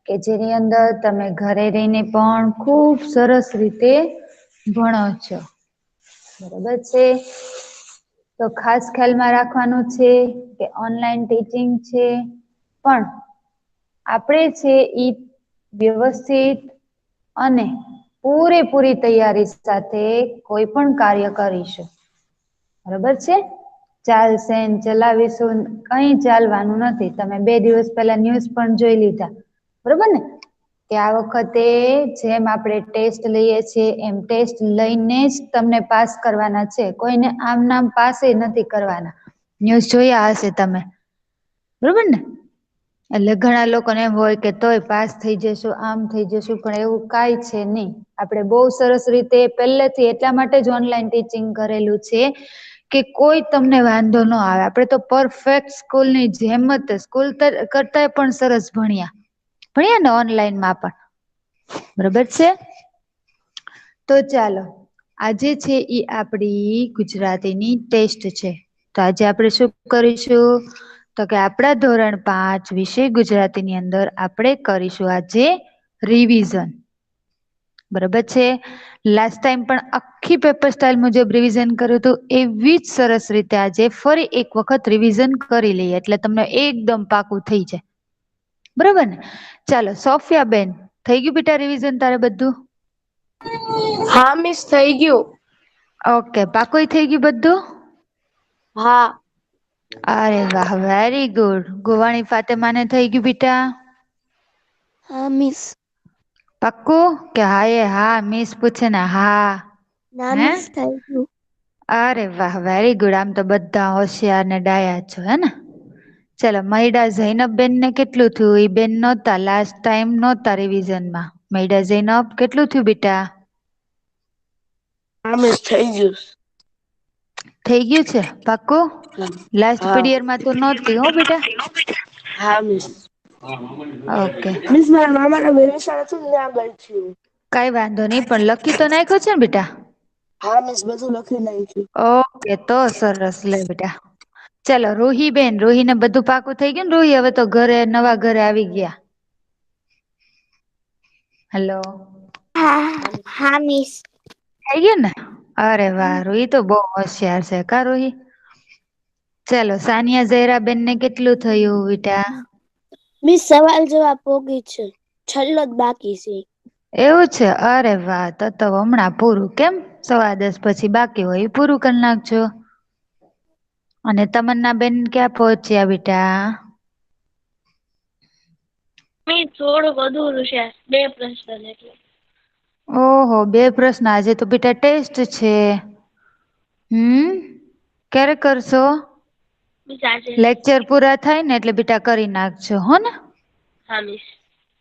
કે જેની અંદર તમે ઘરે રહીને પણ ખૂબ સરસ રીતે ભણો છો. બરોબર છે. તો ખાસ ખ્યાલમાં રાખવાનું છે કે ઓનલાઈન ટીચિંગ છે પણ આપણે છે ઈ વ્યવસ્થિત અને પૂરેપૂરી તૈયારી સાથે કોઈ પણ કાર્ય કરીશું. બરોબર છે. ચાલશે ચલાવીશું કઈ ચાલવાનું નથી. તમે 2 દિવસ પહેલા ન્યૂઝ પણ જોઈ લીધા બરોબર ને કે આ વખતે જેમ આપણે ટેસ્ટ લઈએ છીએ એમ ટેસ્ટ લઈને જ તમને પાસ કરવાના છે. કોઈને આમ નામ પાસે નથી કરવાના. ન્યૂઝ જોયા હશે તમે બરોબર ને એટલે ઘણા લોકોને એમ હોય કે તોય પાસ થઈ જશું આમ થઈ જશું પણ એવું કઈ છે નહી. આપણે બહુ સરસ રીતે પહેલેથી એટલા માટે જ ઓનલાઈન ટીચિંગ કરેલું છે કે કોઈ તમને વાંધો ન આવે. આપડે તો પરફેક્ટ સ્કૂલની જેમ જ સ્કૂલ કરતા પણ સરસ ભણ્યા ને ઓનલાઈનમાં પણ બરોબર છે. તો ચાલો આજે છે ઈ આપડી ગુજરાતીની ટેસ્ટ છે. તો આજે આપણે શું કરીશું તો કે આપણા ધોરણ 5 વિષય ગુજરાતીની અંદર આપણે કરીશું આજે રિવિઝન. બરોબર છે. લાસ્ટ ટાઈમ પણ આખી પેપર સ્ટાઇલ મુજબ રિવિઝન કર્યું હતું એવી જ સરસ રીતે આજે ફરી એક વખત રિવિઝન કરી લઈએ એટલે તમને એકદમ પાકું થઈ જાય. બરોબર ને ચાલો સોફિયા બેન થઈ ગયું બેટા રિવિઝન તારે બધું? હા મિસ થઈ ગયું. ઓકે પાકોું થઈ ગયું બધું? હા. અરે વાહ વેરી ગુડ. ગોવાણી ફાતેમાને થઈ ગયું બેટા? હા મિસ. પક્કું કે હા એ હા મીસ પૂછે ને હા ના હે મિસ થઈ ગયું. અરે વાહ વેરી ગુડ. આમ તો બધા હોશિયાર ને ડાયા છો હેને. ચાલો મૈડા જૈનબબેનને કેટલું થયું એ બેન નહોતા લાસ્ટ ટાઈમ નહોતા રિવિઝનમાં. મૈડા જૈનબ કેટલું થયું બેટા? હા મિસ થઈ ગયું. થઈ ગયું છે પાકું? લાસ્ટ હા પીરિયડમાં તો નહોતી હો બેટા. હા મિસ. ઓકે મિસ મારા મામાના વેવિશાળા છે ને ત્યાં ગઈ છું. કઈ વાંધો નહી પણ લખી તો નાખ્યો છે ને બેટા? હા મિસ બધું લખી નાખ્યું. ઓકે તો સરસ લે બેટા. ચાલો રૂહી બેન રૂહી ને બધું પાકું થઈ ગયું ને રૂહી હવે તો ઘરે નવા ઘરે આવી ગયા. હેલો. હા હા મિસ. થઈ ગયું ને અરે વા રૂહી તો બહુ હોશિયાર છે કા રૂહી. ચાલો સાનિયા ઝહેરા બેનને કેટલું થયું બેટા? મિસ સવાલ જવાબ પોગી છે છેલ્લો જ બાકી છે. એવું છે અરે વાહ તો હમણાં પૂરું કેમ? 10:15 પછી બાકી હોય એ પૂરું કરી નાખજો. અને તમન્ના બેન ક્યાં પહોંચ્યા બેટા? થોડુંક અધૂરું છે 2 પ્રશ્ન એટલે. ઓહો 2 પ્રશ્ન આજે તો બેટા ટેસ્ટ છે. ક્યારે કરશો? લેક્ચર પૂરા થાય ને એટલે બેટા કરી નાખજો હો ને. હા મિસ.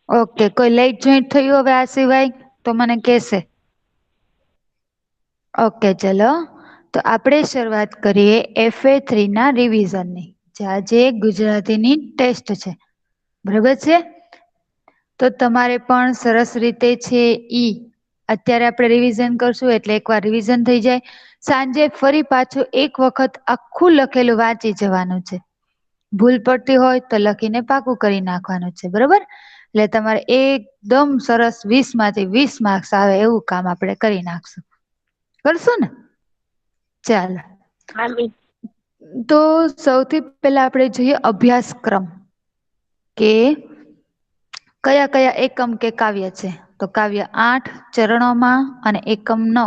ઓકે કોઈ લેટ જોઈન્ટ થયું હવે આ સિવાય તો મને કેશે. ઓકે ચલો. તો આપણે શરૂઆત કરીએ FA3 ના રિવિઝનની. આજે ગુજરાતીની ટેસ્ટ છે બરોબર છે. તો તમારે પણ સરસ રીતે છે ઈ અત્યારે આપણે રિવિઝન કરશું એટલે એકવાર રિવિઝન થઈ જાય. સાંજે ફરી પાછું એક વખત આખું લખેલું વાંચી જવાનું છે. ભૂલ પડતી હોય તો લખીને પાકું કરી નાખવાનું છે બરોબર. એટલે તમારે એકદમ સરસ 20 માંથી 20 માર્ક્સ આવે એવું કામ આપણે કરી નાખશું. કરશો ને ચાલ. હા મિસ. તો સૌથી પહેલા આપણે જોઈએ અભ્યાસક્રમ કે કયા કયા એકમ કે કાવ્ય છે. તો કાવ્ય 8 ચરણોમાં અને એકમ 9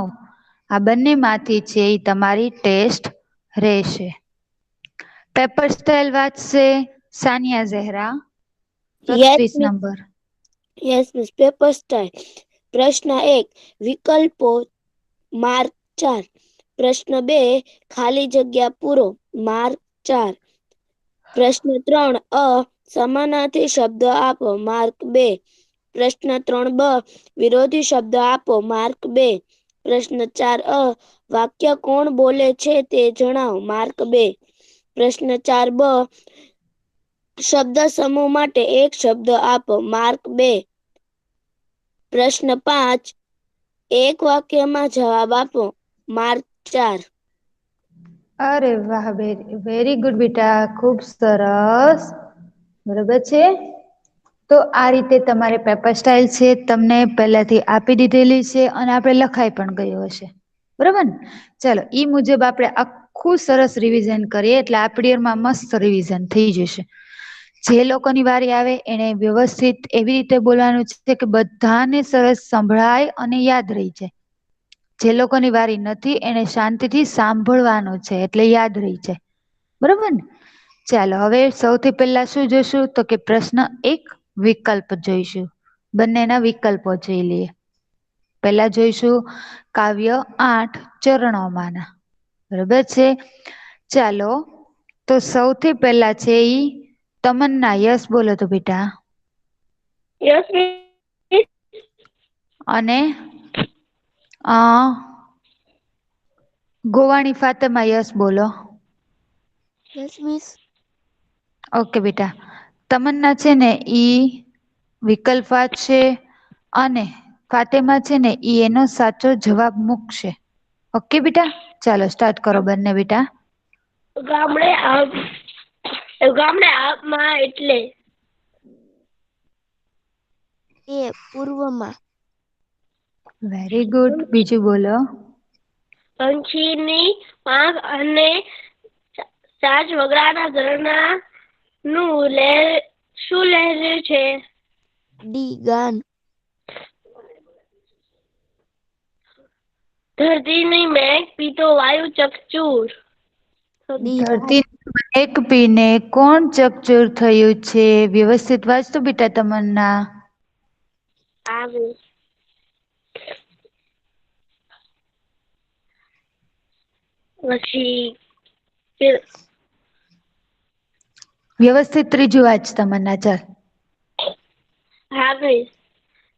આ બંને માંથી છે એ તમારી ટેસ્ટ રહેશે. પેપર સ્ટાઇલ વાંચશે સાનિયા ઝહેરા 33 નંબર. યસ મિસ પેપર સ્ટાઇલ પ્રશ્ન 1 વિકલ્પો માર્ક 4 પ્રશ્ન 2 ખાલી જગ્યા પૂરો માર્ક 4 પ્રશ્ન 3 સમાનાર્થી શબ્દ આપો માર્ક 2 પ્રશ્ન 3 બ વિરોધી શબ્દ આપો માર્ક 2 પ્રશ્ન 4 વાક્ય કોણ બોલે છે તે જણાવો માર્ક 2 પ્રશ્ન 4 બ શબ્દ સમૂહ માટે એક શબ્દ આપો માર્ક 2 પ્રશ્ન 5 એક વાક્યમાં જવાબ આપો માર્ક 4 અરે વાહ વેરી ગુડ બેટા ખુબ સરસ બરોબર છે. તો આ રીતે તમારે પેપર સ્ટાઇલ છે તમને પહેલાથી આપી દીધેલી છે અને આપણે લખાઈ પણ ગયો હશે, બરાબર ને? ચાલો ઈ મુજબ આપણે આખું સરસ રિવિઝન કરીએ એટલે આપણી યરમાં મસ્ત રિવિઝન થઈ જશે. જે લોકોની વારી આવે એને વ્યવસ્થિત એવી રીતે બોલવાનું છે કે બધાને સરસ સંભળાય અને યાદ રહી જાય. જે લોકોની વારી નથી એને શાંતિથી સાંભળવાનું છે એટલે યાદ રહી જાય, બરોબર ને? ચાલો હવે સૌથી પહેલા શું જોઈશું તો કે પ્રશ્ન 1 વિકલ્પ જોઈશું. બંનેના વિકલ્પો જોઈ લઈએ. પહેલા જોઈશું કાવ્ય 8 ચરણોમાંના, બરોબર છે? ચાલો તો સૌથી પહેલા છે ઈ તમન્ના. યસ બોલો તો બેટા. યસ. અને ગોવાણી ફાતેમા. યસ બોલો. Yes miss. ઓકે બેટા. તમન્ના છે ને ઈ વિકલ્પ વાંચશે અને ફાતેમા છે ને ઈ એનો સાચો જવાબ મૂકશે. ઓકે બેટા, ચાલો સ્ટાર્ટ કરો બંને બેટા. ગામડે આપમાં એટલે એ પૂર્વમાં. Very good. બીજું બોલો. પંછીની પાંખ અને સાજ વગડાના ઝરણા નું શું લહેર્યું છે? ડી ગાન. ધરતીની મેઘ પીતો વાયુ ચકચૂર. ધરતી એક પીને કોણ ચકચૂર થયું છે? વ્યવસ્થિત વાંચતો બેટા તમન્ના. પછી વ્યવસ્થિત ત્રીજું વાંચ તમન્ના. ચાલ. હા ભાઈ.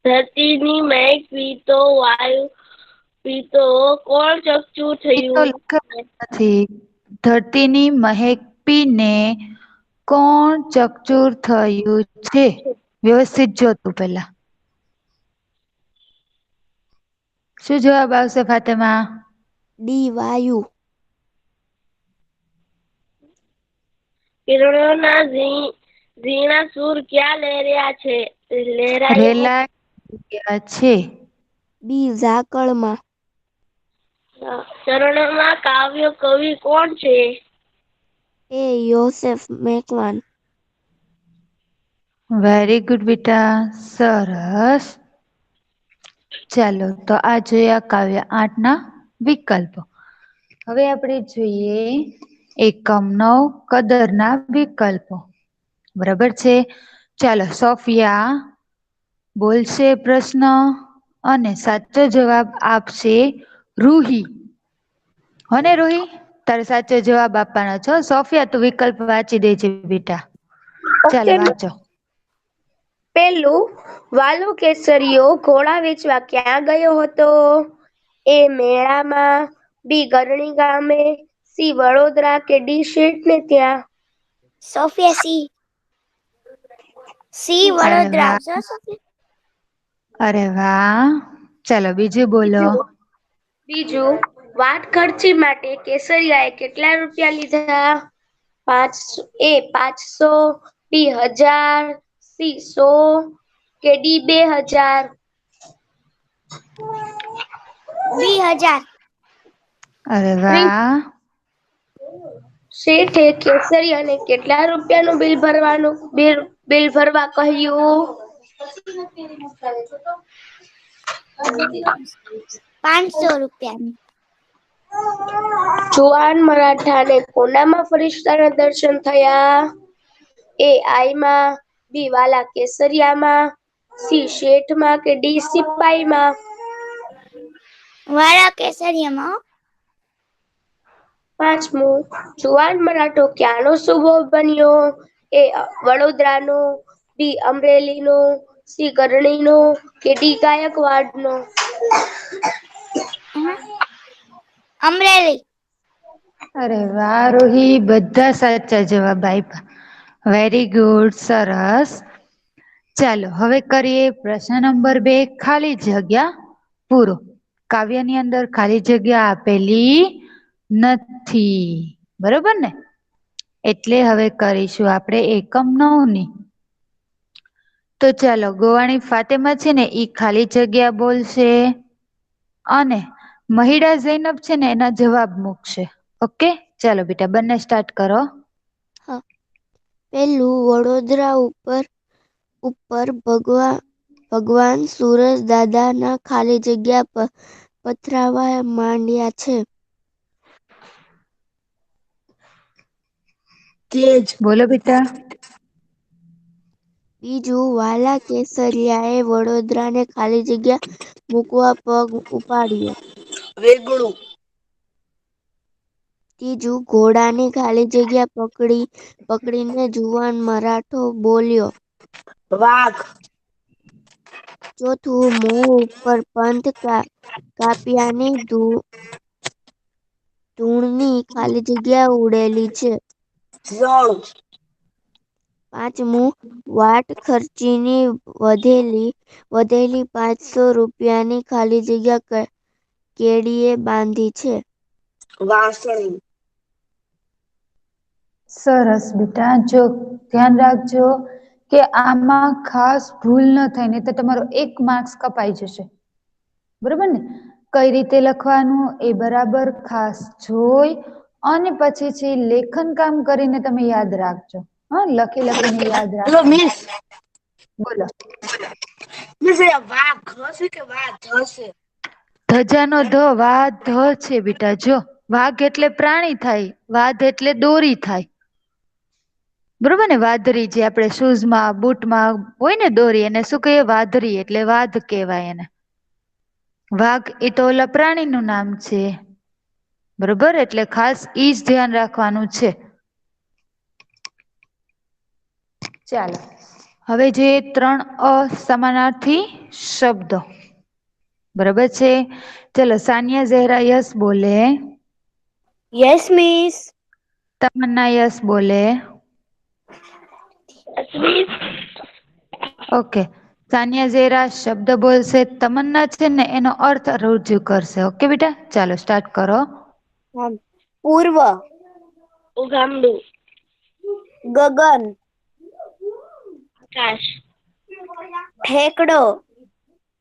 ધરતીની મેઘ પીતો કોણ ચકચૂર એ તો થયું? લખેલું નથી. ધરતીની મહેક પીને કોણ ચકચૂર થયું છે? વ્યવસ્થિત જો તું પેલા. શું જવાબ આવશે ફાતેમા? ડી વાયુ. કિરણોના ઝીણા સૂર ક્યાં લહેર્યા છે? રેલાય ગયા છે. બી ઝાકળમાં. ચરણોમાં કાવ્ય કવિ કોણ છે? એ યોસેફ મેકવાન. વેરી ગુડ બેટા, સરસ. ચાલો તો આ જોયા કાવ્ય 8 ના વિકલ્પો. હવે આપણે જોઈએ એકમ 9 કદરના વિકલ્પો. બરાબર છે? ચાલો સોફિયા બોલશે પ્રશ્ન અને સાચો જવાબ આપશે રૂહી. હોને રૂહી? તારે સાચો જવાબ આપવાનો છો. સોફિયા તું વિકલ્પ વાંચી દેજે બેટા. ચાલો ઓકે. વાંચો. પેલું, વાલો કેસરીયો ઘોડા વેચવા ક્યાં ગયો હતો? એ મેળામાં. બી ગરણી ગામે. સી વડોદરા કે ડી શેઠ ને ત્યાં? Sofia C. સી અરે વડોદરા વાહ, આવશે સોફિયા. અરે વાહ. ચાલો બીજું બોલો. બીજું, વાટ ખર્ચી માટે કેસરિયાએ કેટલા રૂપિયા લીધા? 500, બી 1000, સી 100 કે ડી 2000? બી 1000. અરે વાહ. શેઠે કેસરિયાને કેટલા રૂપિયાનું બિલ ભરવા કહ્યું? 500 રૂપિયાનું. જુવાન મરાઠાને કોનામાં ફરિશ્તાના દર્શન થયા? એ આઈમાં. બી વાલા કેસરિયામાં. સી શેઠમાં કે ડી સિપાઈમાં? વાલા કેસરિયામાં. પાંચમું, જુવાન મરાઠો ક્યાંનો સૂબો બન્યો? એ વડોદરાનો. બી અમરેલીનો. સી ગરણીનો કે ડી ગાયકવાડનો? અમરેલી. અરે વાહ રૂહી, બધા સાચા જવાબ આપ્યા. વેરી ગુડ, સરસ. ચાલો હવે કરીએ પ્રશ્ન નંબર 2 ખાલી જગ્યા પૂરો. કાવ્યની અંદર ખાલી જગ્યા આપેલી નથી. બરોબર ને? એટલે હવે કરીશું આપણે એકમ 9 ની. તો ચાલો ગોવાણી ફાતેમા છે ને ઈ ખાલી જગ્યા બોલશે અને મહિડા ઝૈનબ છે ને એના જવાબ મૂકશે. ઓકે, ચાલો બેટા બંને સ્ટાર્ટ કરો. હા. પેલું વડોદરા ઉપર ભગવાન સુરજ દાદાના ખાલી જગ્યા પર પથરાવા માંડ્યા છે. બોલો બેટા. બીજું વાલા કેસરિયાએ વડોદરાને ખાલી જગ્યા મૂકવા પગ ઉપાડ્યો. વેગળું. ત્રીજું ઘોડાની ખાલી જગ્યા પકડીને જુવાન મરાઠો બોલ્યો. વાઘ. ચોથું મોં ઉપર પંથ કાપ્યાની ધૂળની ખાલી જગ્યા ઉડેલી છે. જળ. પાંચમું વાટ ખર્ચીની વધેલી 500 રૂપિયાની ખાલી જગ્યા કેડીએ બાંધી છે. વાંસળી. સરસ બેટા, જો ધ્યાન રાખજો કે આમાં ખાસ ભૂલ ન થાય ને તો તમારો 1 માર્ક્સ કપાઈ જશે. બરોબર ને? કઈ રીતે લખવાનું એ બરાબર ખાસ જોઈ અને પછી છે લેખન કામ કરીને તમે યાદ રાખજો. હા, લખીને યાદ હેલો રાખવાનું. મિસ. બોલો. મિસ વાઘ હશે કે વાઘ હશે? ધજાનો ધ વાઘ છે બેટા. જો વાઘ એટલે પ્રાણી થાય, વાઘ એટલે દોરી થાય. બરોબર ને? વાદળી જે આપણે શૂઝમાં બુટમાં હોય ને દોરી એને શું કહીએ? વાદળી એટલે વાધ કહેવાય એને. વાઘ એ તો ઓલા પ્રાણીનું નામ છે. બરોબર, એટલે ખાસ ઈ જ ધ્યાન રાખવાનું છે. ચાલો હવે જે 3 અસમાનાર્થી શબ્દો. બરોબર છે? ચલો સાનિયા ઝહેરા યસ બોલે. Yes miss. તમન્ના યસ બોલે. ઓકે. સાનિયા ઝેરા શબ્દ બોલશે, તમન્ના છે ને એનો અર્થ રજૂ કરશે. ઓકે બેટા, ચાલો સ્ટાર્ટ કરો. પૂર્વ. ઉગામડું. ગગન. આકાશ. ઠેકડો.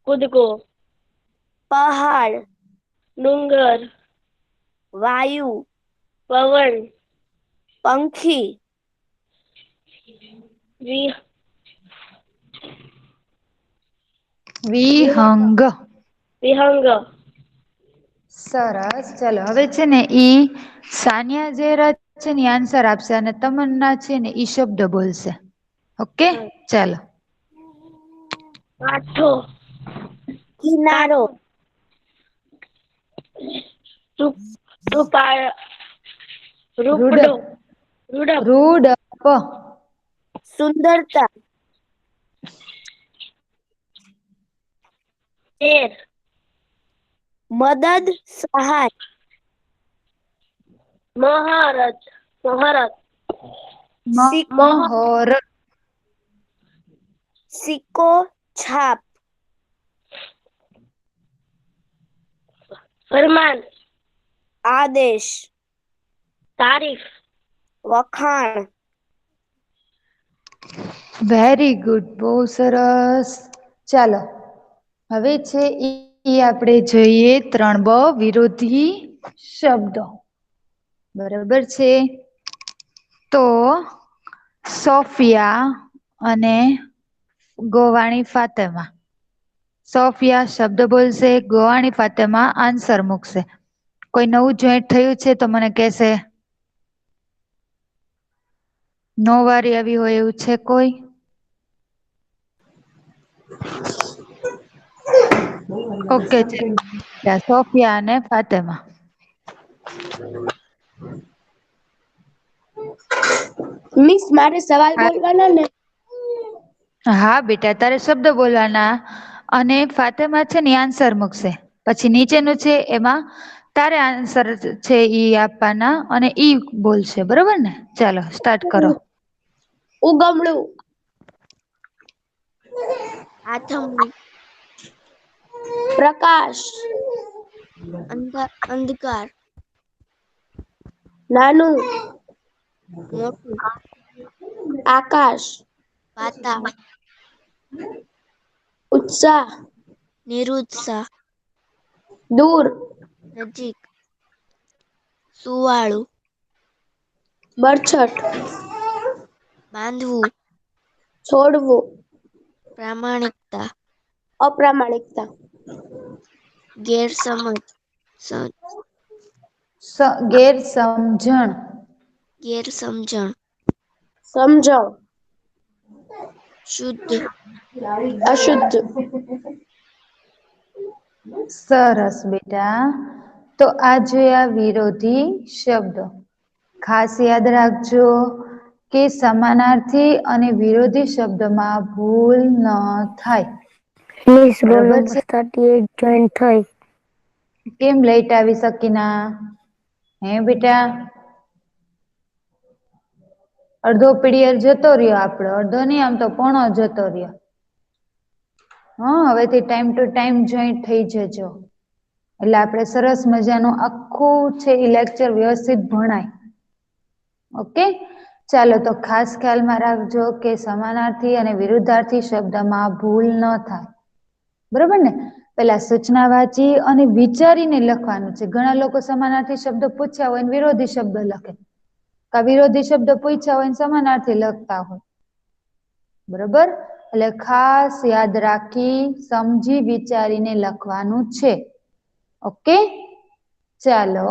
કૂદકો. પહાડ. ડુંગર. વાયુ. પવન. પંખી. વિહંગ. વિહંગ. સરસ, ચાલો હવે છે ને ઈ સાનિયા ઝેરા છે ને આન્સર આપશે અને તમન્ના છે ને ઈ શબ્દ બોલશે. ઓકે, ચાલો. કાઠો. કિનારો. કાઠો. રૂપડો. રૂડપ. રૂડપ. સુંદરતા. તેર. મદદ સહાય. મહારથ. મહારથ. મહોર. સિક્કો છાપ. ફરમાન. આદેશ. તારીફ. વખાણ. વેરી ગુડ, બહુ સરસ. ચાલો હવે છે ઈ આપણે જોઈએ 3 બ વિરોધી શબ્દો. બરોબર છે? તો સોફિયા અને ગોવાણી ફાતેમા. સોફિયા શબ્દ બોલશે, ગોવાણી ફાતેમા આન્સર મૂકશે. કોઈ નવું જોઈન્ટ થયું છે તો મને કહેશે. નો વારી આવી હોય એવું છે કોઈ? ઓકે, સોફિયા અને ફાતેમા. મિસ મારે સવાલ બોલવાના ને? હા બેટા, તારે શબ્દ બોલવાના અને ફાતેમા છે ને આન્સર મૂકશે. પછી નીચેનું છે એમાં તારે આન્સર છે ઈ આપવાના અને ઈ બોલશે. બરોબર ને? ચાલો સ્ટાર્ટ કરો. ઉગમણું. આથમવું. પ્રકાશ. અંધકાર. નાનું. મોટું. આકાશ. પાતાળ. ઉત્સાહ, નિરુત્સાહ, દૂર, નજીક, સુવાળું, બરછટ, બાંધવું, છોડવું, પ્રામાણિકતા, અપ્રામાણિકતા, ગેરસમજ, ગેરસમજણ, ગેરસમજણ, સમજણ, શુદ્ધ, અશુદ્ધ, સરસ બેટા. તો આ જોયા વિરોધી શબ્દો. ખાસ યાદ રાખજો કે સમાનાર્થી અને વિરોધી શબ્દમાં ભૂલ ન થાય. મિસ રોલ બરોબર નંબર છે? 38 જોઈન થઈ. કેમ લેટ આવી સકીના? હે બેટા? અડધો પીરિયડ જતો રહ્યો આપડો, અડધો નહી આમ તો પોણો જતો રહ્યો. હા, હવેથી ટાઈમ ટુ ટાઈમ જોઈન્ટ થઈ જજો. એટલે આપણે સરસ મજાનું આખું છે એ લેક્ચર વ્યવસ્થિત ભણાય. ઓકે. ચાલો તો ખાસ ખ્યાલમાં રાખજો કે સમાનાર્થી અને વિરુદ્ધાર્થી શબ્દમાં ભૂલ ન થાય. બરોબર ને? પેલા સૂચના વાંચી અને વિચારીને લખવાનું છે. ઘણા લોકો સમાનાર્થી શબ્દ પૂછ્યા હોય વિરોધી શબ્દ લખે. કા વિરોધી શબ્દ પૂછ્યા હોય સમાનાર્થી લખતા હોય. બરોબર? એટલે ખાસ યાદ રાખી સમજી વિચારીને લખવાનું છે. ઓકે. ચાલો.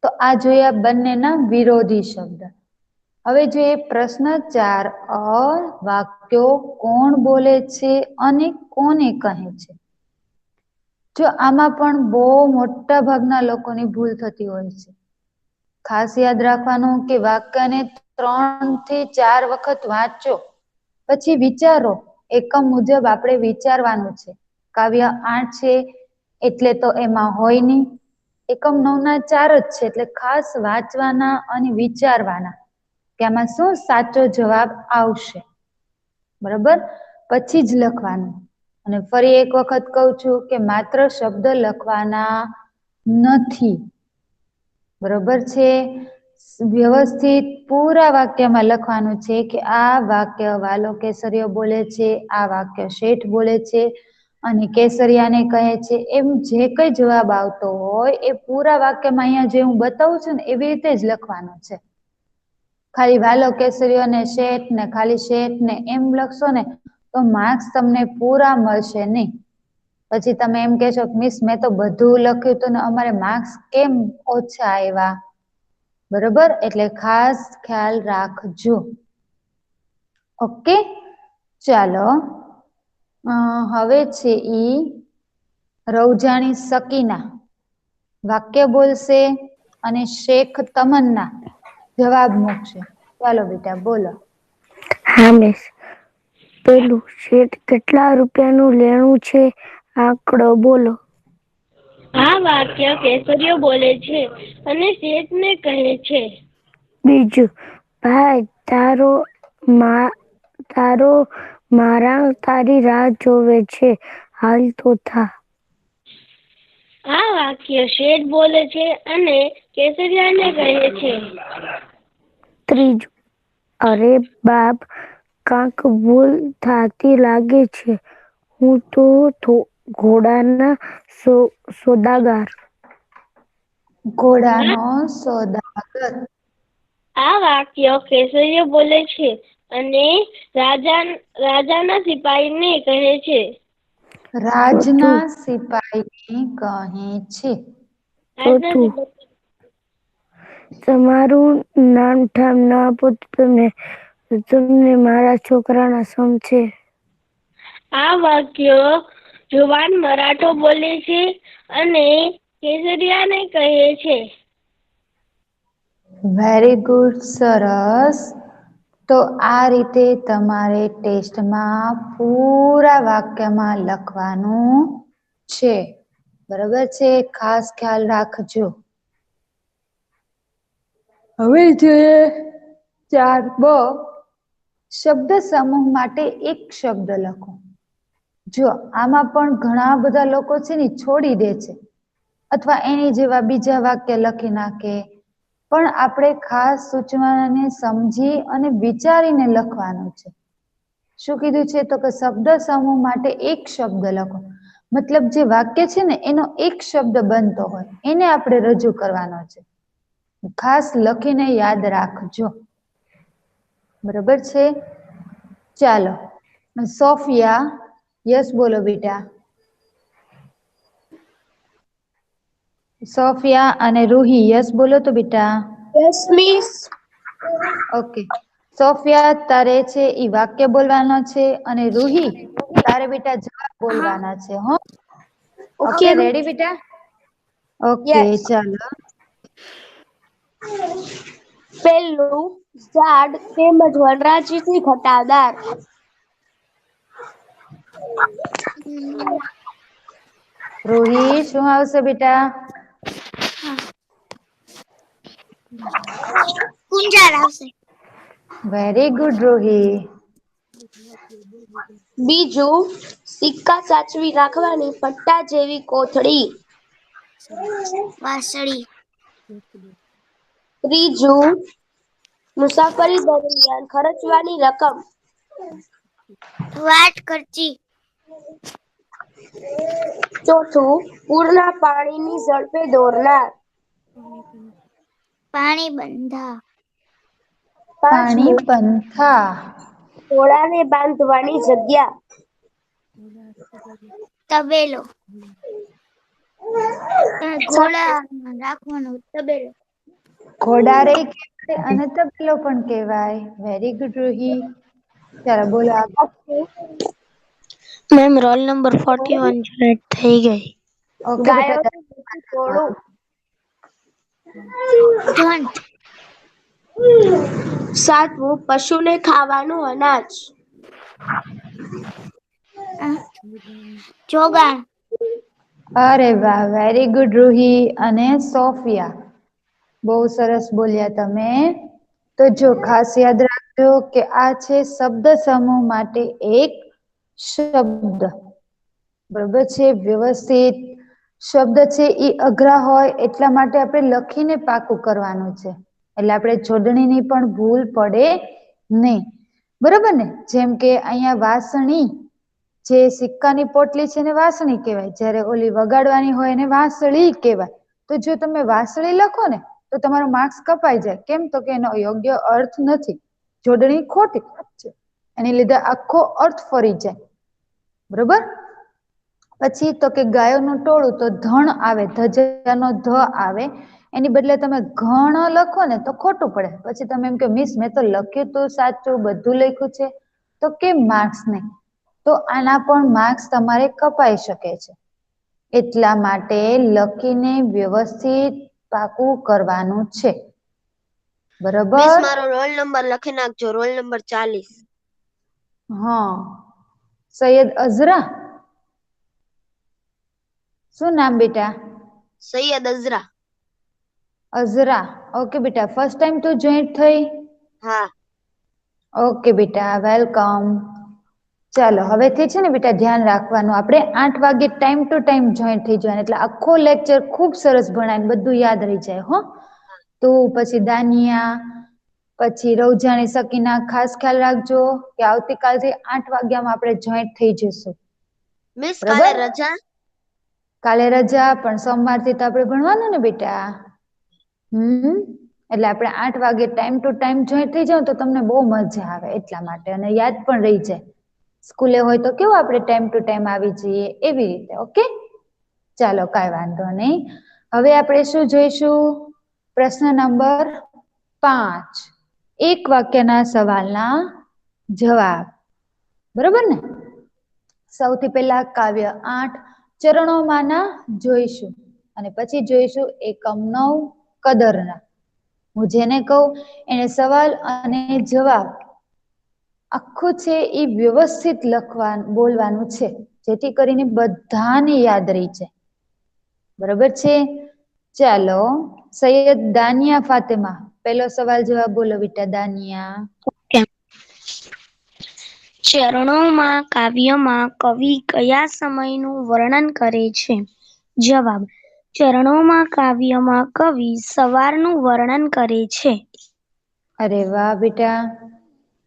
તો આ જોયા બંનેના વિરોધી શબ્દ. હવે જોઈએ પ્રશ્ન 4 વાક્યો કોણ બોલે છે અને કોને કહે છે? જો આમાં પણ બહુ મોટા ભાગના લોકોની ભૂલ થતી હોય છે. ખાસ યાદ રાખવાનું કે વાક્યને 3 થી 4 વખત વાંચો. પછી વિચારો. એકમ મુજબ આપણે વિચારવાનું છે. કાવ્ય 8 છે એટલે તો એમાં હોય નહી. એકમ 9 ના 4 જ છે એટલે ખાસ વાંચવાના અને વિચારવાના. કે આમાં શું સાચો જવાબ આવશે. બરોબર? પછી જ લખવાનું. અને ફરી એક વખત કહું છું કે માત્ર શબ્દ લખવાના નથી. બરોબર છે? વ્યવસ્થિત પૂરા વાક્યમાં લખવાનું છે કે આ વાક્ય વાલો કેસરીઓ બોલે છે, આ વાક્ય શેઠ બોલે છે. અને કેસરિયાને કહે છે એમ જે કઈ જવાબ આવતો હોય એ પૂરા વાક્યમાં અહીંયા જે હું બતાવું છું ને એવી રીતે જ લખવાનું છે. ખાલી વાલો કેસરીઓ ને શેઠ ને ખાલી શેઠ ને એમ લખશો ને તો માર્ક્સ તમને પૂરા મળશે નહી. પછી તમે એમ કહેશો મિસ મેં તો બધું લખ્યું હતું ને અમારે માર્ક્સ કેમ ઓછા આવ્યા? બરોબર? એટલે ખાસ ખ્યાલ રાખજો. ઓકે. ચાલો. હવે છે ઈ રૌજાણી સકીના વાક્ય બોલશે અને શેખ તમન્ના જવાબ મૂકશે. ચાલો બેટા બોલો. હા મિસ. પેલું શેઠ કેટલા રૂપિયાનું લેણું છે આંકડો બોલો. આ વાક્ય કેસરીઓ બોલે છે અને શેઠને કહે છે. બીજું, ભાઈ તારો મારા તારી રાહ જોવે છે, હાલ તો થા. આ વાક્ય શેઠ બોલે છે અને કેસરિયાને કહે છે. ત્રીજું, અરે બાપ કાંક ભૂલ થાતી લાગે છે. હું તો ઘોડાના સોદાગર. ઘોડાનો સોદાગર. આ વાક્ય કેસરીઓ બોલે છે અને રાજાના સિપાહીને કહે છે. રાજના સિપાહીને કહે છે. ચોથું, તમારું નામ ઠામ ના પૂછતું તમને મારા છોકરાના સમ છે. આ વાક્ય જુવાન મરાઠો બોલે છે અને કેસરિયાને કહે છે. Very good. સરસ. તો આ રીતે તમારે ટેસ્ટમાં પૂરા વાક્યમાં લખવાનું છે. બરોબર છે? ખાસ ખ્યાલ રાખજો. હવે જોઈએ 4બ શબ્દ સમૂહ માટે એક શબ્દ લખો. જો આમાં પણ ઘણા બધા લોકો છે ને છોડી દે છે. અથવા એની જેવા બીજા વાક્ય લખી નાખે. પણ આપણે ખાસ સૂચનાને સમજી અને વિચારીને લખવાનું છે. શું કીધું છે તો કે શબ્દ સમૂહ માટે એક શબ્દ લખો. મતલબ જે વાક્ય છે ને એનો એક શબ્દ બનતો હોય એને આપણે રજૂ કરવાનો છે. ખાસ લખીને યાદ રાખજો. બરોબર છે. ચાલો સોફિયા યસ બોલો બેટા. સોફિયા અને રૂહી યસ બોલો તો બેટા. Yes miss. ઓકે સોફિયા તારે છે ઈ વાક્ય બોલવાનો છે અને રૂહી તારે બેટા જવાબ બોલવાના છે હો. ઓકે રેડી બેટા. Okay yes. ચાલો. પેલું ઝાડ તેમજ વનરાજીથી ઘટાદાર. રૂહી શું આવશે બેટા. કુંજાર આવશે. Very good Ruhi. બીજું સિક્કા સાચવી રાખવાની પટ્ટા જેવી કોથળી. વાસળી. ત્રીજું મુસાફરી દરમિયાન ખર્ચવાની રકમ. વાટ ખર્ચી. ચોથું પૂરના પાણીની ઝડપે દોરનાર. પાણી બંધા. પાણી પાંચમું પંથા. ઘોડાને બાંધવાની જગ્યા. તબેલો. ઘોડા રાખવાનું તબેલો. ઘોડા રે કહેવાય અને તબેલો પણ કહેવાય વેરી ગુડ રૂહી. ચાલો બોલો આગળ. મેમ રોલ નંબર 41 જનરેટ થઈ ગઈ. ઓકે બેટા ગાયોનું મોટું ટોળું. ધન. સાતમું પશુને ખાવાનું અનાજ. જોગાણ. અરે વાહ વેરી ગુડ રૂહી અને સોફિયા. બહુ સરસ બોલ્યા તમે. તો જો ખાસ યાદ રાખજો કે આ છે શબ્દ સમૂહ માટે એક શબ્દ બરોબર છે વ્યવસ્થિત શબ્દ છે એ અઘરા હોય એટલા માટે આપણે લખીને પાકું કરવાનું છે. એટલે આપણે જોડણીની પણ ભૂલ પડે નહી. બરોબર ને જેમ કે અહિયાં વાસણી જે સિક્કાની પોટલી છે ને વાસણી કહેવાય જયારે ઓલી વગાડવાની હોય એને વાંસળી કહેવાય. તો જો તમે વાસળી લખો ને તો તમારો માર્ક્સ કપાઈ જાય કેમ તો કે એનો યોગ્ય અર્થ નથી. જોડણી ખોટી છે એની લીધે આખો અર્થ ફરી જાય. બરોબર. પછી તો કે ગાયોનું ટોળું તો ધણ આવે ધજાનો ધ આવે. એની બદલે તમે ઘણ લખો ને તો ખોટું પડે પછી તમે એમ કે મિસ મેં તો લખ્યું તું સાચું બધું લખ્યું છે તો કેમ માર્ક્સ નહી. તો આના પણ માર્ક્સ તમારે કપાઈ શકે છે. એટલા માટે લખીને વ્યવસ્થિત પાકું કરવાનું છે. મિસ બરોબર મારો રોલ નંબર લખી નાખજો રોલ નંબર 40. હા સૈયદ અઝરા. શું નામ બેટા. સૈયદ અઝરા. અઝરા ઓકે બેટા ફર્સ્ટ ટાઈમ તું જોઈન્ટ થઈ. હા. ઓકે બેટા વેલકમ. ચાલો હવેથી છે ને બેટા ધ્યાન રાખવાનું આપણે 8 વાગે ટાઈમ ટુ ટાઈમ જોઈન થઈ જવાનું એટલે આખો લેક્ચર ખુબ સરસ ભણાય બધું યાદ રહી જાય હો. તું પછી દાનિયા પછી રવજાની સકીના ખાસ ખ્યાલ રાખજો કે આવતીકાલથી 8 વાગ્યામાં આપણે જોઈન્ટ થઈ જશું. મિસ કાલે બરાબર રજા. કાલે રજા પણ સોમવારથી તો આપણે ભણવાનું ને બેટા. એટલે આપણે 8 વાગે ટાઈમ ટુ ટાઈમ જોઈન્ટ થઈ જાવ તો તમને બહુ મજા આવે એટલા માટે અને યાદ પણ રહી જાય. સ્કૂલે હોય તો કેવું આપણે ટાઈમ ટુ ટાઈમ આવી જઈએ એવી રીતે ઓકે. ચાલો કઈ વાંધો નહી હવે આપણે શું જોઈશું. પ્રશ્ન નંબર 5 એક વાક્યના સવાલના જવાબ. બરોબર ને સૌથી પહેલા કાવ્ય 8 ચરણોમાંના જોઈશું. અને પછી જોઈશું એકમ 9 કદરના. હું જેને કહું એને સવાલ અને જવાબ આખું છે એ વ્યવસ્થિત બોલવાનું છે. જેથી કરીને બધાને યાદ રહી જાય. બરોબર છે ચાલો સૈયદ દાનિયા ફાતેમા પેલો સવાલ જવાબ બોલો બેટા દાનિયા. ચરણોમાં કાવ્યમાં કવિ કયા સમયનું વર્ણન કરે છે? જવાબ ચરણોમાં કાવ્યમાં કવિ સવારનું વર્ણન કરે છે. અરે વાહ બેટા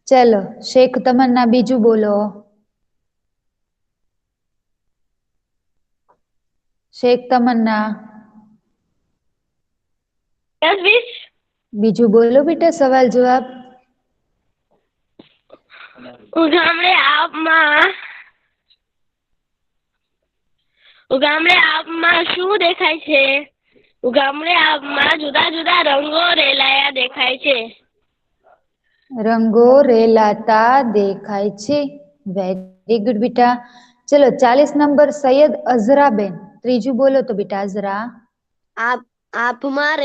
ચલો શેખ તમન્ના બીજું બોલો. શેખ તમન્ના યસ મિસ. બીજું બોલો બેટા સવાલ જવાબ. ઉગામડે આપમાં શું દેખાય છે? ઉગામડે આપમાં જુદા જુદા રંગો રેલાયા દેખાય છે. રંગો રેલાતા દેખાય છે. વેરી ગુડ બેટા. ચલો 40 નંબર સૈયદ અઝરાબેન ત્રીજું બોલો તો બેટા અઝરા. આભમાં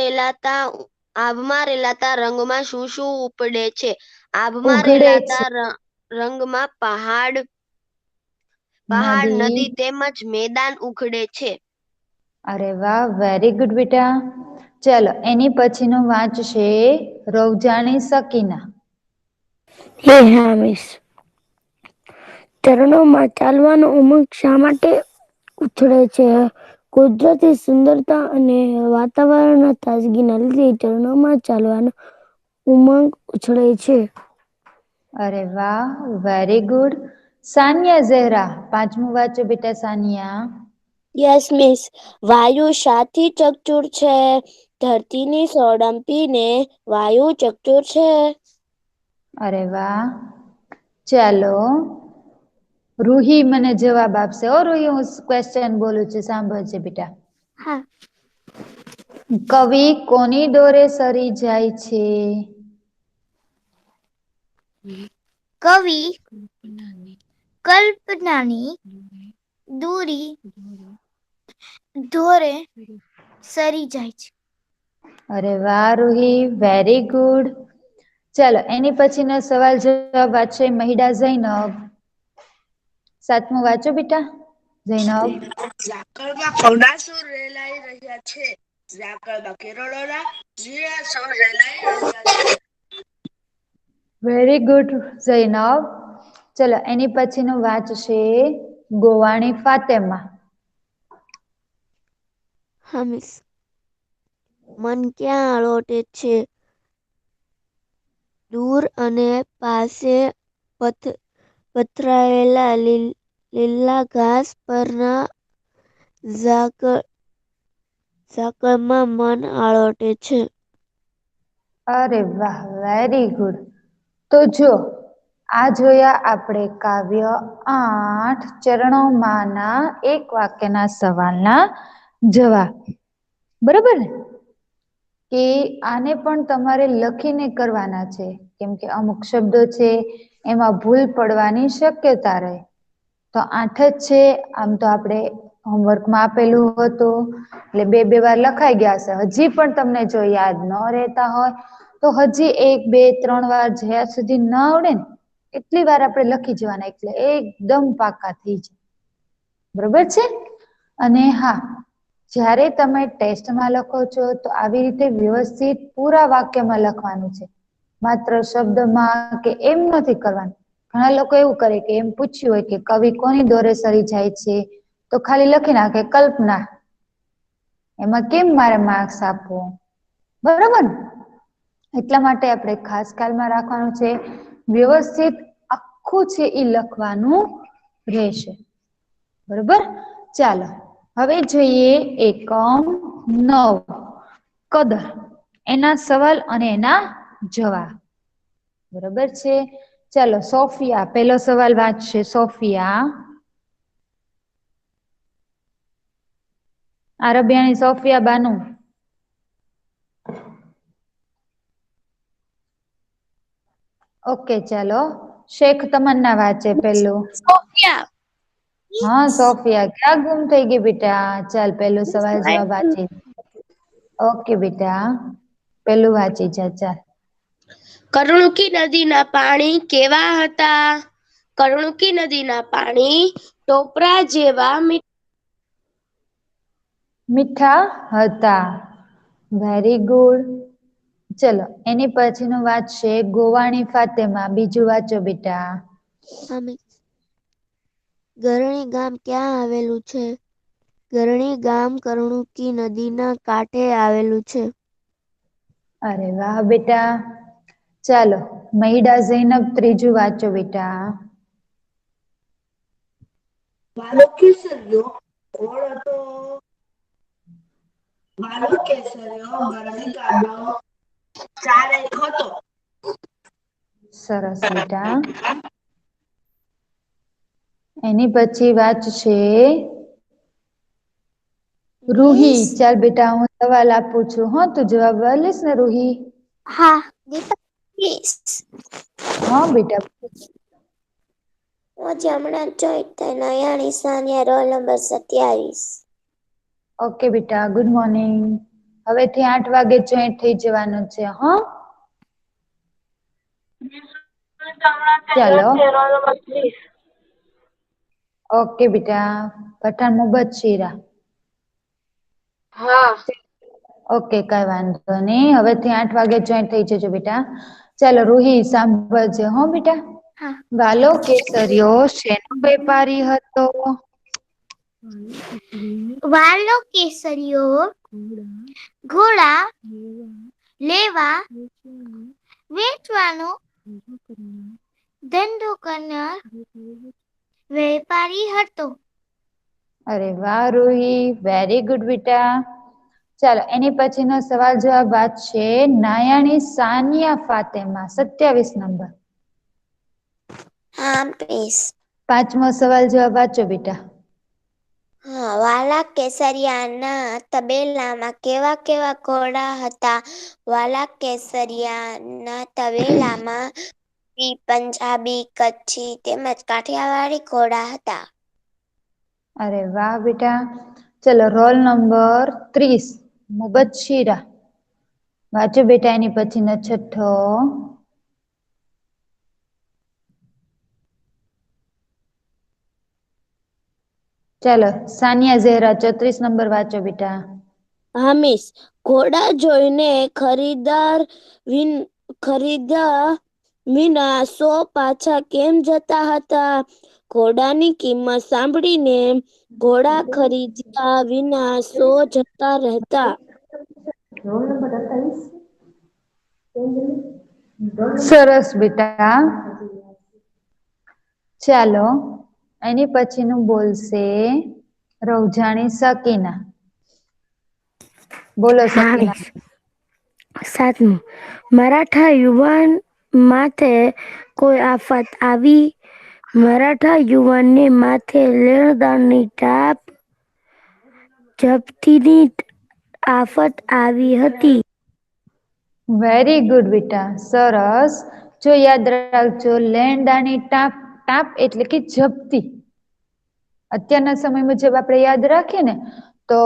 રેલાતા રંગમાં શું શું ઉપડે છે? આભમાં ઉઘડે છે. રેલાતા રંગમાં પહાડ નદી તેમજ મેદાન ઉઘડે છે. અરે વાહ વેરી ગુડ બેટા. ચાલો એની પછીનું વાંચશે રવજાણી સકીના. હા મિસ. ચરણોમાં ચાલવાનો ઉમંગ શા માટે ઉછળે છે? કુદરતી સુંદરતા અને વાતાવરણના તાજગીના લીધે ચરણોમાં ચાલવાનો ઉમંગ ઉછળે છે. અરે વાહ વેરી ગુડ. સાનિયા ઝેહરા પાંચમું વાંચો બેટા સાનિયા. Yes miss. વાયુ શાથી ચકચૂર છે? ધરતીની સોળંપીને વાયુ ચકચૂર છે. અરે વાહ. ચાલો રૂહી મને જવાબ આપશે. રૂહી હું ક્વેશ્ચન બોલું છું સાંભળજે બેટા. હા. કવિ કોની દોરે સરી જાય છે? કવિ કલ્પનાની દોરે સરી જાય છે. અરે વાહ રૂહી વેરી ગુડ. ચાલો એની પછીનો સવાલ જવાબ વાંચશે મહિડા જૈનબ. સાતમું વાંચો બેટા જૈનબ. ઝાકળમાં કરુણાસુર રેલાઈ રહ્યા છે. ઝાકળમાં કિરણોના ઝીણા રેલાઈ રહ્યા છે. Very good Zainab. ચલો એની પછીનું વાંચશે ગોવાણી ફાતેમા. હા મિસ. મન ક્યાં આળોટે છે? દૂર અને પાસે પથરાયેલા લીલા ઘાસ પરના ઝાકળમાં મન આળોટે છે. અરે વાહ વેરી ગુડ. તો જો આ જોયા આપણે કાવ્ય 8 ચરણોમાંના એક વાક્યના સવાલના જવાબ. બરોબર ને? કે આને પણ તમારે લખીને કરવાના છે. કેમ કે અમુક શબ્દો છે એમાં ભૂલ પડવાની શક્યતા રહે. તો 8 જ છે આમ તો આપણે હોમવર્કમાં આપેલું હતું. એટલે બે વાર લખાઈ ગયા હશે. હજી પણ તમને જો યાદ ન રહેતા હોય તો હજી 1 2 3 વાર જ્યાં સુધી ન આવડે ને એટલી વાર આપણે લખી જવાના એટલે એકદમ પાકા થઈ જાય. બરોબર છે? અને હા જ્યારે તમે ટેસ્ટમાં લખો છો તો આવી રીતે વ્યવસ્થિત પૂરા વાક્યમાં લખવાનું છે. માત્ર શબ્દમાં કે એમ નથી કરવાનું. ઘણા લોકો એવું કરે કે એમ પૂછ્યું હોય કે કવિ કોની દોરે સરી જાય છે? તો ખાલી લખી નાખે કલ્પના. એમાં કેમ મારે માર્ક્સ આપવો? બરોબર ને? એટલા માટે આપણે ખાસ ખ્યાલમાં રાખવાનું છે વ્યવસ્થિત આખું છે ઈ લખવાનું રહેશે. બરોબર? ચાલો હવે જોઈએ એકમ 9 કદર એના સવાલ અને એના જવાબ. બરોબર છે? ચાલો સોફિયા પેલો સવાલ વાંચશે સોફિયા. અરબિયાની સોફિયા બાનુ. ઓકે ચાલો શેખ તમન્ના વાંચે પેલું. સોફિયા. હા સોફિયા ક્યાં ગુમ થઈ ગઈ બેટા? ચાલ પેલું સવાલ જવાબ વાંચી. ઓકે બેટા પેલું વાંચી જા ચાલ. કર્ણુકી નદીના પાણી કેવા હતા? કર્ણુકી નદીના પાણી ટોપરા જેવા મીઠા હતા. Very good. ચલો એની પછીનું વાંચશે ગોવાણી ફાતેમા બીજું વાંચો બેટા. હા મિસ. ગરણી ગામ ક્યાં આવેલું છે? ગરણી ગામ કર્ણુકી નદીના કાંઠે આવેલું છે. અરે વાહ બેટા. ચાલો મહિડા ઝૈનબ ત્રીજું વાંચો બેટા. વાલો કેસરિયો કોણ હતો? વાલો કેસરિયો ગરલિકાનો ચારેય હતો. સરસ બેટા. એની પછી વાંચશે રૂહી. મિસ ચાલ બેટા હું સવાલ આપું છું, હો તું જવાબ આલીશ ને રૂહી? હા મિસ. હા બેટા. હું હમણાં જોઈન્ટ થઈ નયાણી સાનિયા રોલ નંબર 27. ઓકે બેટા ગુડ મોર્નિંગ. હવેથી 8 વાગે જોઈન્ટ થઈ જવાનું છે હો. ચાલો ઓકે બેટા. પઠાણ મુબશિરા. હા. ઓકે કઈ વાંધો નહી. હવેથી 8 વાગે જોઈન્ટ થઈ જજો બેટા. ચાલો રૂહી સાંભળજે હો બેટા. હા. વાલો કેસરિયો શેનો વેપારી હતો? વાલો કેસરિયો ઘોડા લેવા વેચવાનો ધંધો કરનાર વેપારી હતો. અરે વાહ રૂહી, વેરી ગુડ બેટા. ચાલો એની પછીનો સવાલ જવાબ વાંચશે નાયાણી સાનિયા ફાતેમા 27 નંબર. હા મિસ. 5મો સવાલ જવાબ વાંચો બેટા. હા. વાલા કેસરિયાના તબેલામાં કેવા કેવા ઘોડા હતા? વાલા કેસરિયાના તબેલામાં પંજાબી, કચ્છી તેમજ કાઠિયાવાડી ઘોડા હતા. અરે વાહ બેટા. ચલો રોલ નંબર 30 મુબશિરા. વાંચો બેટા એની પછીનો છઠ્ઠો. ચાલો સાનિયા ઝેહરા 34 નંબર વાંચો બેટા. હા મિસ. ઘોડા જોઈને ખરીદા વિના 100 પાછા કેમ જતા હતા? ઘોડાની કિંમત સાંભળીને ઘોડા ખરીદ્યા વિના 100 જતા રહેતા. Roll number 28. સરસ બેટા. ચાલો એની પછીનું બોલશે રવજાણી સકીના. બોલો હા સકીના. મિસ. 7મું મરાઠા યુવાન માથે કોઈ આફત આવી? મરાઠા યુવાનને માથે લેણદારની ટાપ જપ્તીની આફત આવી હતી. વેરી ગુડ બેટા સરસ. જો યાદ રાખજો લેણદારની ટાપ એટલે કે જપ્તી. અત્યારના સમય મુજબ આપણે યાદ રાખીએ ને તો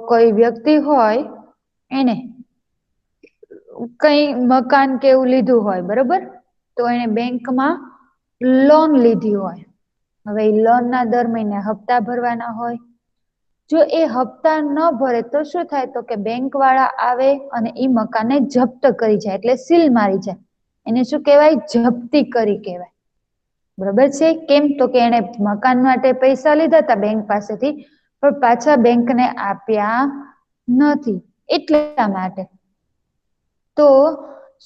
કોઈ વ્યક્તિ હોય એને કઈ મકાન કે એવું લીધું હોય બરોબર તો એને બેંકમાં લોન લીધી હોય. હવે એ લોન ના દર મહિને હપ્તા ભરવાના હોય. જો એ હપ્તા ન ભરે તો શું થાય તો કે બેંક વાળા આવે અને ઈ મકાનને જપ્ત કરી જાય એટલે સીલ મારી જાય એને શું કેહેવાય જપ્તી કરી કેહેવાય. બરોબર છે કેમ તો કે એને મકાન માટે પૈસા લીધા હતા બેંક પાસેથી પણ પાછા બેંકને આપ્યા નથી એટલા માટે તો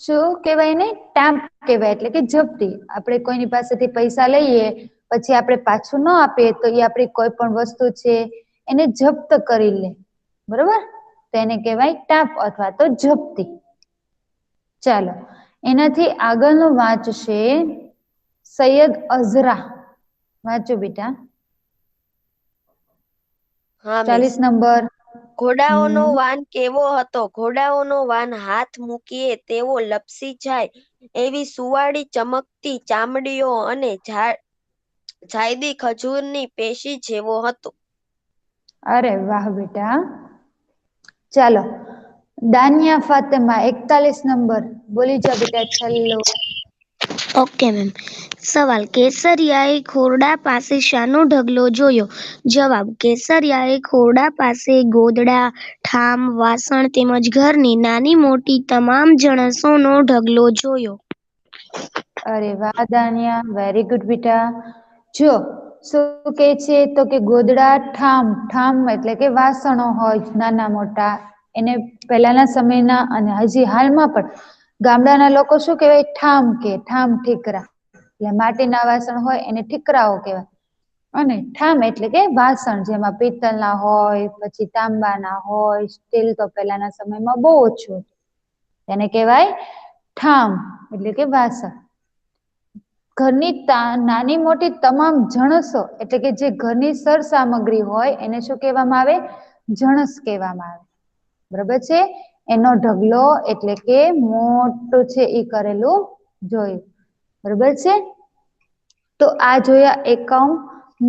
શું કેવાય ને ટાંપ કેવાય એટલે કે જપ્તી આપણે કોઈની પાસેથી પૈસા લઈએ પછી આપણે પાછું ના આપીએ તો એ આપડી કોઈ પણ વસ્તુ છે એને જપ્ત કરી લે બરોબર તેને કહેવાય ટાંપ અથવા તો જપ્તી. ચાલો એનાથી આગળનું વાંચશે સૈયદ અઝરા વાંચો બેટા. હા મિસ. 40 નંબર. ઘોડાઓનો વાન કેવો હતો? ઘોડાઓનો વાન હાથ મૂકીએ તેવો લપસી જાય એવી સુવાળી ચમકતી ચામડીઓ અને જાયદી ખજૂરની પેશી જેવો હતો. અરે વાહ બેટા. ચાલો દાનિયા ફાતેમા 41 નંબર બોલી જા બેટા છલ્લો. Okay ma'am. સવાલ કેસરિયાએ ઘોડા પાસે શાનો ઢગલો જોયો? જવાબ કેસરિયાએ ઘોડા પાસે ગોદડા ઠામ વાસણ તેમજ ઘરની નાની મોટી તમામ જણસોનો ઢગલો જોયો. અરે વાહ દાનિયા વેરી ગુડ બેટા. જો શું કે છે તો કે ગોદડા ઠામ એટલે કે વાસણો હોય નાના મોટા એને પહેલાના સમયના અને હજી હાલમાં પણ ગામડાના લોકો શું કહેવાય? ઠામ કે ઠામ ઠીકરા. એટલે માટીના વાસણ હોય એને ઠીકરાઓ કહેવાય. અને ઠામ એટલે કે વાસણ, જેમાં પિત્તળના હોય, પછી તાંબાના હોય, સ્ટીલ તો પહેલાના સમયમાં બહુ ઓછું, તેને કહેવાય ઠામ એટલે કે વાસણ. ઘરની નાની મોટી તમામ જણસો એટલે કે જે ઘરની સર સામગ્રી હોય એને શું કહેવામાં આવે? જણસ કહેવામાં આવે. બરાબર છે? એનો ઢગલો એટલે કે મોટું છે એ કરેલું જોયું. બરાબર છે? તો આ જોયા એકમ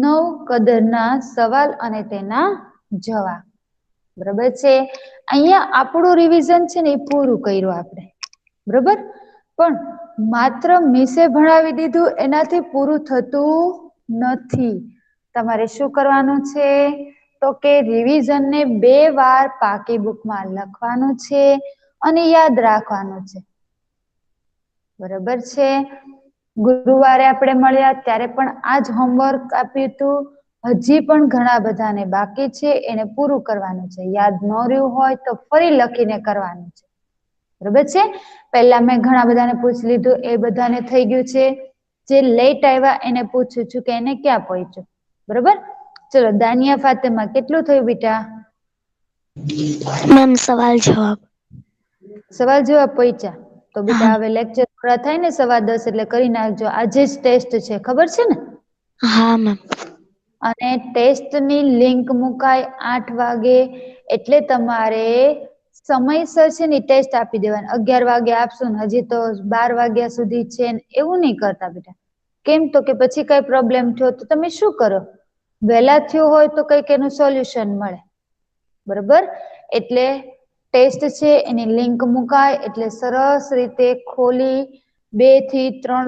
9 કદરના સવાલ અને તેના જવાબ. બરાબર છે? અહીંયા આપણું રિવિઝન છે ને એ પૂરું કર્યું આપણે. બરાબર? પણ માત્ર મિસે ભણાવી દીધું એનાથી પૂરું થતું નથી. તમારે શું કરવાનું છે? તો કે રિવિઝનને 2 વાર પાકી બુકમાં લખવાનું છે અને યાદ રાખવાનું છે. બરાબર છે? ગુરુવારે આપણે મળ્યા ત્યારે પણ આ જ હોમવર્ક આપ્યું હતું. હજી પણ ઘણા બધાને બાકી છે, એને પૂરું કરવાનું છે. યાદ ન રહ્યું હોય તો ફરી લખીને કરવાનું છે. બરાબર છે? પહેલા મેં ઘણા બધાને પૂછી લીધું, એ બધાને થઈ ગયું છે. જે લેટ આવ્યા એને પૂછું છું કે એને ક્યાં પહોંચ્યું. બરાબર? ચલો, દાનિયા ફાતેમા કેટલું થયું બેટા? મેમ સવાલ જવાબ. સવાલ જવાબ પહોંચ્યા? તો બેટા હવે લેક્ચર પૂરા થાય ને 10:15 એટલે કરી નાખજો. આજે જ ટેસ્ટ છે, ખબર છે ને? હા મેમ. અને ટેસ્ટની લિંક મુકાય 8 વાગે, એટલે તમારે સમયસર છે ને ટેસ્ટ આપી દેવાની. 11 વાગે આપશું ને હજી તો 12 વાગ્યા સુધી છે ને, એવું નહીં કરતા બેટા. કેમ? તો કે પછી કઈ પ્રોબ્લેમ થયો તો તમે શું કરો? વહેલા થયું હોય તો કંઈક એનું સોલ્યુશન મળે. બરાબર? એટલે ટેસ્ટ છે એની લિંક મુકાય એટલે સરસ રીતે ખોલી 2 થી 3